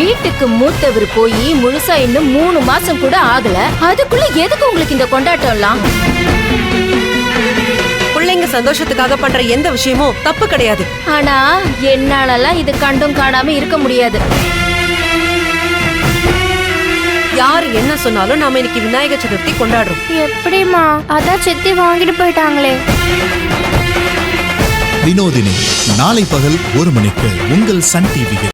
வீட்டுக்கு மூத்தவர் போய் முழுசா இன்னும் 3 மாசம் கூட ஆகல. அதுக்குள்ள எதுக்கு உங்களுக்கு இந்த கொண்டாட்டம் எல்லாம்? பிள்ளைங்க சந்தோஷத்துக்காக பண்ற எந்த விஷயமும் தப்பு கிடையாது. ஆனா என்னாலலாம் இது கண்டும் காணாம இருக்க முடியாது. யாரு என்ன சொன்னாலும் நாம இன்னைக்கு விநாயகர் சதுர்த்தி கொண்டாடுறோம். எப்படிமா? அதான் சித்தி வாங்கிட்டு போயிட்டாங்களே. வினோதினி நாளை பகல் 1 மணிக்கு உங்கள் சன் டிவியில்.